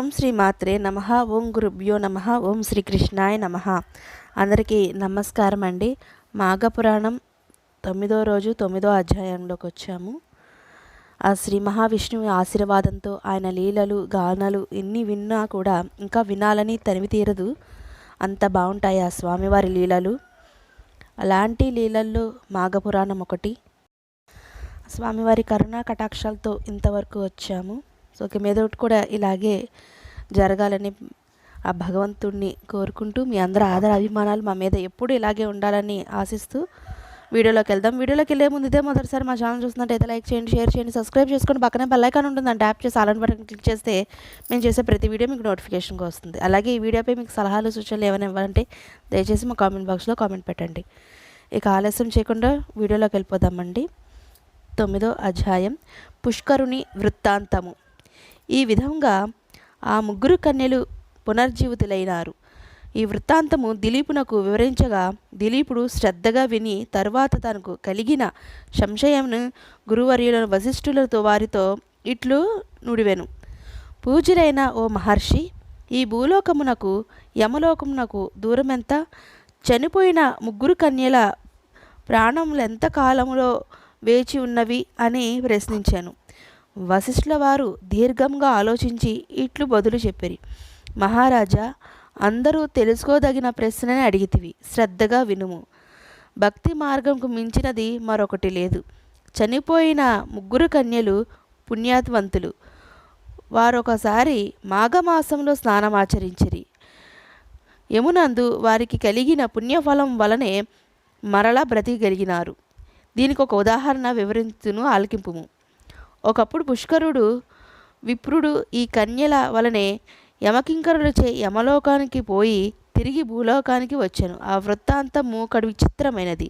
ఓం శ్రీ మాత్రే నమః. ఓం గురుభ్యో నమః. ఓం శ్రీకృష్ణాయ నమః. అందరికీ నమస్కారం అండి. మాఘపురాణం 9వ రోజు 9వ అధ్యాయంలోకి వచ్చాము. ఆ శ్రీ మహావిష్ణువు ఆశీర్వాదంతో ఆయన లీలలు గానాలు ఎన్ని విన్నా కూడా ఇంకా వినాలని తనివి తీరదు. అంత బాగుంటాయి ఆ స్వామివారి లీలలు. అలాంటి లీలల్లో మాఘపురాణం ఒకటి. స్వామివారి కరుణా కటాక్షాలతో ఇంతవరకు వచ్చాము. సో ఇక మీదటి కూడా ఇలాగే జరగాలని ఆ భగవంతుడిని కోరుకుంటూ మీ అందరి ఆదర అభిమానాలు మా మీద ఎప్పుడు ఇలాగే ఉండాలని ఆశిస్తూ వీడియోలోకి వెళ్దాం. వీడియోలోకి వెళ్ళే ముందు ఇదే మొదటిసారి మా ఛానల్ చూస్తున్నట్టయితే లైక్ చేయండి, షేర్ చేయండి, సబ్స్క్రైబ్ చేసుకొని పక్కనే బెల్ ఐకాన్ ఉంటుందని ట్యాప్ చేసి ఆల్ బటన్ క్లిక్ చేస్తే మేము చేసే ప్రతి వీడియో మీకు నోటిఫికేషన్గా వస్తుంది. అలాగే ఈ వీడియోపై మీకు సలహాలు సూచనలు ఏమైనా ఇవ్వాలంటే దయచేసి మా కామెంట్ బాక్స్లో కామెంట్ పెట్టండి. ఇక ఆలస్యం చేయకుండా వీడియోలోకి వెళ్ళిపోదామండి. 9వ అధ్యాయం పుష్కరుని వృత్తాంతము. ఈ విధంగా ఆ ముగ్గురు కన్యలు పునర్జీవితులైనారు. ఈ వృత్తాంతము దిలీపునకు వివరించగా దిలీపుడు శ్రద్ధగా విని తరువాత తనకు కలిగిన సంశయమును గురువర్యులను వశిష్ఠులతో వారితో ఇట్లు నుడివెను. పూజ్యులైన ఓ మహర్షి, ఈ భూలోకమునకు యమలోకమునకు దూరమెంత? చనిపోయిన ముగ్గురు కన్యల ప్రాణములెంత కాలములో వేచి ఉన్నవి అని ప్రశ్నించాను. వశిష్ఠుల వారు దీర్ఘంగా ఆలోచించి ఇట్లు బదులు చెప్పిరి. మహారాజా, అందరూ తెలుసుకోదగిన ప్రశ్నని అడిగితివి. శ్రద్ధగా వినుము. భక్తి మార్గంకు మించినది మరొకటి లేదు. చనిపోయిన ముగ్గురు కన్యలు పుణ్యాత్వంతులు. వారొకసారి మాఘమాసంలో స్నానమాచరించిరి. యమునందు వారికి కలిగిన పుణ్యఫలం వలనే మరలా బ్రతికగలిగినారు. దీనికి ఒక ఉదాహరణ వివరించును, ఆలకింపుము. ఒకప్పుడు పుష్కరుడు విప్రుడు ఈ కన్యల వలనే యమకింకరులచే యమలోకానికి పోయి తిరిగి భూలోకానికి వచ్చాను. ఆ వృత్తాంతము కడు విచిత్రమైనది.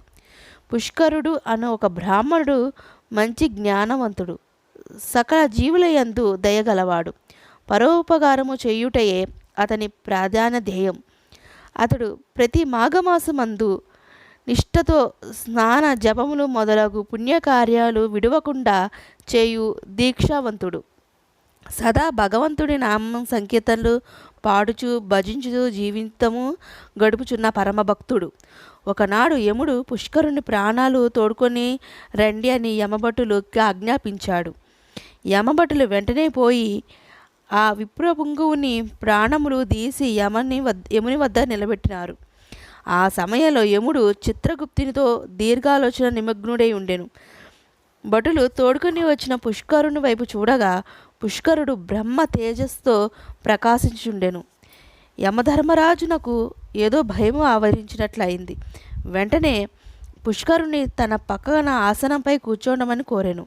పుష్కరుడు అను ఒక బ్రాహ్మణుడు మంచి జ్ఞానవంతుడు, సకల జీవుల యందు దయగలవాడు. పరోపకారము చేయుటయే అతని ప్రాధాన్య ధ్యేయం. అతడు ప్రతి మాఘమాసమందు నిష్ఠతో స్నాన జపములు మొదలగు పుణ్యకార్యాలు విడవకుండా చేయు దీక్షావంతుడు. సదా భగవంతుడి నామం సంకీర్తనలు పాడుచు భజించుతూ జీవితము గడుపుచున్న పరమభక్తుడు. ఒకనాడు యముడు పుష్కరుని ప్రాణాలు తోడుకొని రండి అని యమభటులుగా ఆజ్ఞాపించాడు. యమభటులు వెంటనే పోయి ఆ విప్రపుంగువుని ప్రాణములు తీసి యముని వద్ద నిలబెట్టినారు. ఆ సమయంలో యముడు చిత్రగుప్తునితో దీర్ఘాలోచన నిమగ్నుడై ఉండెను. భటులు తోడుకొని వచ్చిన పుష్కరుని వైపు చూడగా పుష్కరుడు బ్రహ్మ తేజస్తో ప్రకాశించుండెను. యమధర్మరాజునకు ఏదో భయము ఆవరించినట్లయింది. వెంటనే పుష్కరుని తన పక్కన ఆసనంపై కూర్చోండమని కోరెను.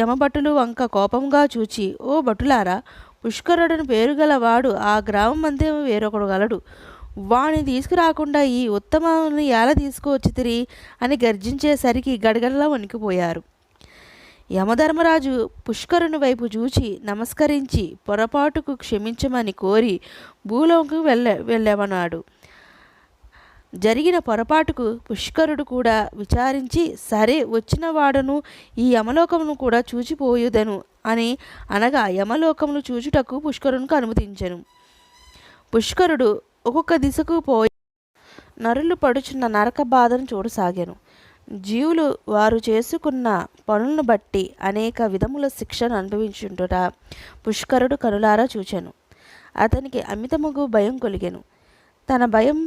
యమభటులు వంక కోపంగా చూచి, ఓ భటులారా, పుష్కరుడని పేరుగలవాడు ఆ గ్రామం అందే వేరొకడు గలడు. వాణ్ణి తీసుకురాకుండా ఈ ఉత్తమాన్ని ఎలా తీసుకువచ్చితిరి అని గర్జించేసరికి గడగడలా వణికిపోయారు. యమధర్మరాజు పుష్కరుని వైపు చూచి నమస్కరించి పొరపాటుకు క్షమించమని కోరి భూలోకి వెళ్ళమన్నాడు. జరిగిన పొరపాటుకు పుష్కరుడు కూడా విచారించి, సరే, వచ్చిన వాడను ఈ యమలోకమును కూడా చూచిపోయుదను అని అనగా యమలోకమును చూచుటకు పుష్కరునికి అనుమతించెను. పుష్కరుడు ఒక్కొక్క దిశకు పోయి నరులు పడుచున్న నరక బాధను చూడసాగాను. జీవులు వారు చేసుకున్న పనులను బట్టి అనేక విధముల శిక్షను అనుభవించుంటుట పుష్కరుడు కనులారా చూచెను. అతనికి అమితముగు భయం కలిగెను. తన భయం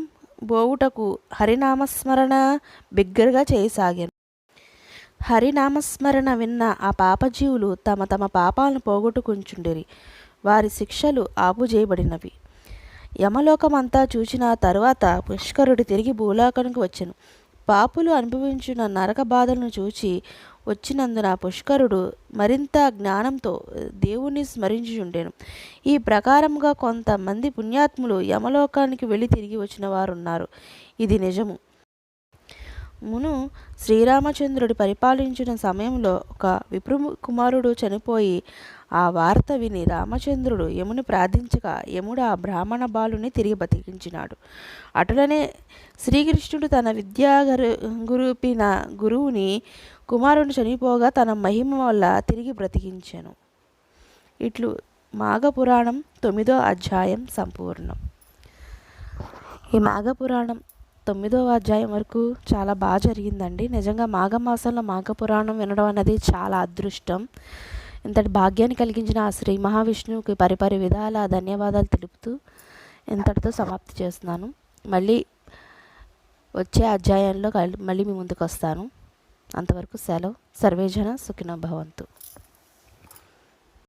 బోవుటకు హరినామస్మరణ బిగ్గరగా చేయసాగాను. హరినామస్మరణ విన్న ఆ పాపజీవులు తమ తమ పాపాలను పోగొట్టుకుంచుండిరి. వారి శిక్షలు ఆపుజేయబడినవి. యమలోకమంతా చూచిన తరువాత పుష్కరుడు తిరిగి భూలోకానికి వచ్చెను. పాపులు అనుభవించిన నరక బాధలను చూచి వచ్చినందున పుష్కరుడు మరింత జ్ఞానంతో దేవుణ్ణి స్మరించుచుండెను. ఈ ప్రకారముగా కొంతమంది పుణ్యాత్ములు యమలోకానికి వెళ్ళి తిరిగి వచ్చిన వారున్నారు. ఇది నిజము. మును శ్రీరామచంద్రుడు పరిపాలించిన సమయంలో ఒక విప్రు కుమారుడు చనిపోయి ఆ వార్త విని రామచంద్రుడు యముని ప్రార్థించగా యముడు ఆ బ్రాహ్మణ బాలుని తిరిగి బతికించినాడు. అటులనే శ్రీకృష్ణుడు తన గురుపిన గురువుని కుమారుని చనిపోగా తన మహిమ వల్ల తిరిగి బ్రతికించాను. ఇట్లు మాఘపురాణం 9వ అధ్యాయం సంపూర్ణం. ఈ మాఘపురాణం 9వ అధ్యాయం వరకు చాలా బాగా జరిగిందండి. నిజంగా మాఘమాసంలో మాఘపురాణం వినడం అనేది చాలా అదృష్టం. ఇంతటి భాగ్యాన్ని కలిగించిన ఆ శ్రీ మహావిష్ణువుకి పరిపరి విధాల ధన్యవాదాలు తెలుపుతూ ఇంతటితో సమాప్తి చేస్తున్నాను. మళ్ళీ వచ్చే అధ్యాయంలో మళ్ళీ మీ ముందుకు వస్తాను. అంతవరకు సెలవు. సర్వేజన సుఖినో భవంతు.